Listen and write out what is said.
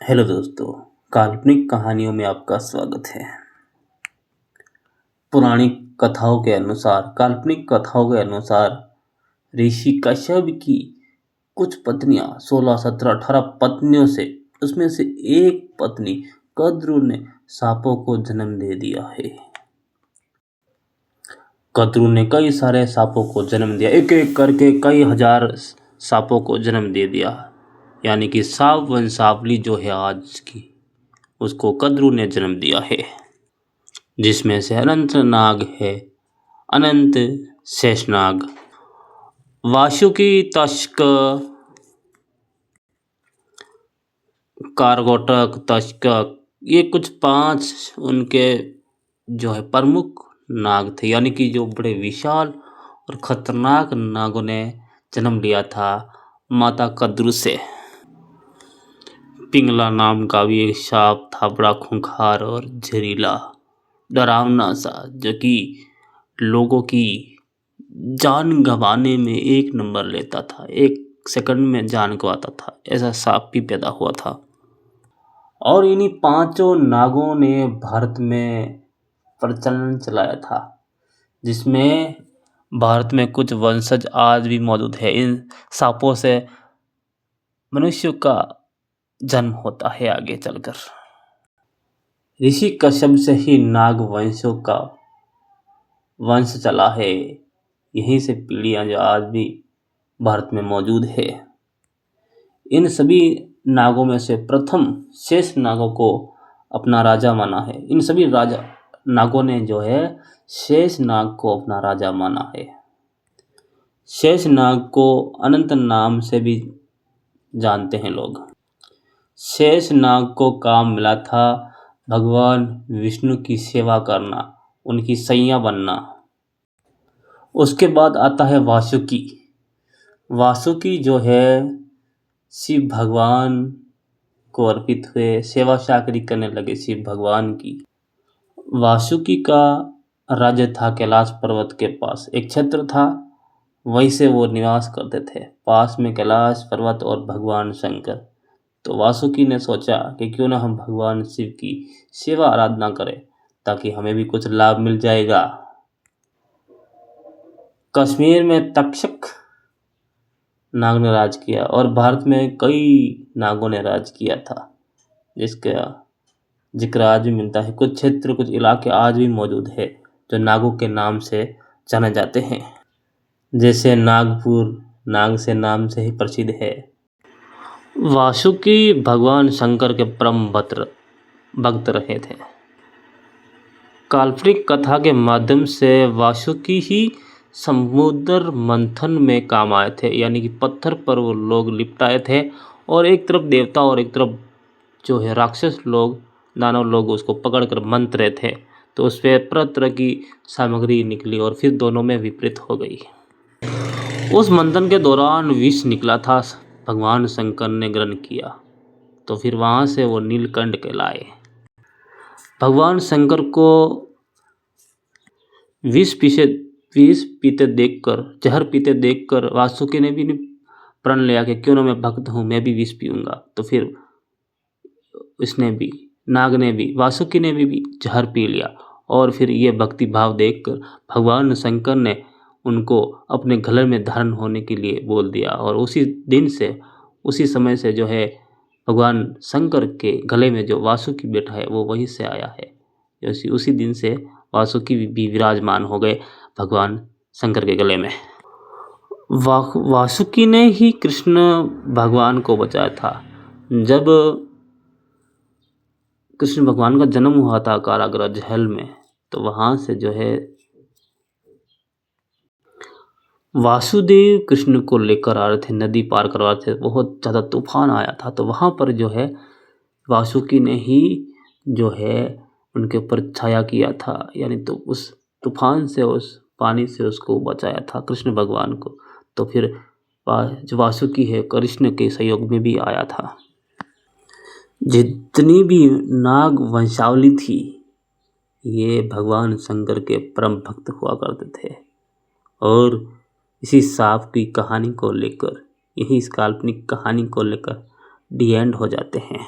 Hello दोस्तों, काल्पनिक कहानियों में आपका स्वागत है। पौराणिक कथाओं के अनुसार काल्पनिक कथाओं के अनुसार ऋषि कश्यप की कुछ पत्नियां 16, 17, 18 पत्नियों से उसमें से एक पत्नी कद्रू ने सांपों को जन्म दे दिया है। कद्रू ने कई सारे सांपों को जन्म दिया, एक एक करके कई हजार सांपों को जन्म दे दिया। यानी कि सांप वंशावली जो है आज की, उसको कद्रू ने जन्म दिया है, जिसमें से अनंत नाग है, अनंत शेषनाग, वासुकी, तक्षक, कारगोटक, तक्षक, ये कुछ 5 उनके जो है प्रमुख नाग थे। यानी कि जो बड़े विशाल और खतरनाक नागों ने जन्म लिया था माता कद्रू से। पिंगला नाम का भी एक सांप था, बड़ा खूंखार और जहरीला, डरावना सा, जो कि लोगों की जान गंवाने में एक नंबर लेता था, 1 सेकंड में जान गंवाता था। ऐसा सांप भी पैदा हुआ था। और इन्हीं 5 नागों ने भारत में प्रचलन चलाया था, जिसमें भारत में कुछ वंशज आज भी मौजूद है। इन सांपों से मनुष्य का जन्म होता है आगे चलकर। ऋषि कश्यप से ही नाग वंशों का वंश चला है। यहीं से पीढ़ियां जो आज भी भारत में मौजूद है। इन सभी नागों में से प्रथम शेष नागों को अपना राजा माना है। इन सभी राजा नागों ने जो है शेष नाग को अपना राजा माना है। शेष नाग को अनंत नाम से भी जानते हैं लोग। शेष नाग को काम मिला था भगवान विष्णु की सेवा करना, उनकी सैया बनना। उसके बाद आता है वासुकी। वासुकी जो है शिव भगवान को अर्पित हुए, सेवा चाकरी करने लगे शिव भगवान की। वासुकी का राज्य था कैलाश पर्वत के पास, एक क्षेत्र था, वहीं से वो निवास करते थे। पास में कैलाश पर्वत और भगवान शंकर। तो वासुकी ने सोचा कि क्यों ना हम भगवान शिव की सेवा आराधना करें, ताकि हमें भी कुछ लाभ मिल जाएगा। कश्मीर में तक्षक नाग ने राज किया और भारत में कई नागों ने राज किया था, जिसका जिक्र आज भी मिलता है। कुछ क्षेत्र, कुछ इलाके आज भी मौजूद है जो नागों के नाम से जाने जाते हैं। जैसे नागपुर नाग से नाम से ही प्रसिद्ध है। वासुकी भगवान शंकर के परम भक्त रहे थे। काल्पनिक कथा के माध्यम से वासुकी ही समुद्र मंथन में काम आए थे। यानी कि पत्थर पर वो लोग लिपटाए थे और एक तरफ देवता और एक तरफ जो है राक्षस लोग, दानव लोग उसको पकड़ कर मंथ रहे थे। तो उस पर तरह तरह की सामग्री निकली और फिर दोनों में विपरीत हो गई। उस मंथन के दौरान विष निकला था, भगवान शंकर ने ग्रहण किया, तो फिर वहाँ से वो नीलकंठ कहलाए। भगवान शंकर को विष पीते देखकर, जहर पीते देखकर वासुकी ने भी प्रण लिया कि क्यों ना मैं भक्त हूँ, मैं भी विष पीऊँगा। तो फिर इसने भी, नाग ने भी, वासुकी ने भी जहर पी लिया। और फिर ये भक्ति भाव देखकर भगवान शंकर ने उनको अपने गले में धारण होने के लिए बोल दिया। और उसी दिन से, उसी समय से जो है भगवान शंकर के गले में जो वासुकी बैठा है वो वहीं से आया है। उसी दिन से वासुकी भी विराजमान हो गए भगवान शंकर के गले में। वासुकी ने ही कृष्ण भगवान को बचाया था। जब कृष्ण भगवान का जन्म हुआ था कारागृह जेल में, तो वहाँ से जो है वासुदेव कृष्ण को लेकर आ रहे थे, नदी पार करवा रहे थे, बहुत ज़्यादा तूफान आया था। तो वहाँ पर जो है वासुकी ने ही जो है उनके ऊपर छाया किया था। यानी तो उस तूफान से, उस पानी से उसको बचाया था कृष्ण भगवान को। तो फिर जो वासुकी है कृष्ण के सहयोग में भी आया था। जितनी भी नाग वंशावली थी, ये भगवान शंकर के परम भक्त हुआ करते थे। और इसी सांप की कहानी को लेकर, यही इस काल्पनिक कहानी को लेकर डी एंड हो जाते हैं।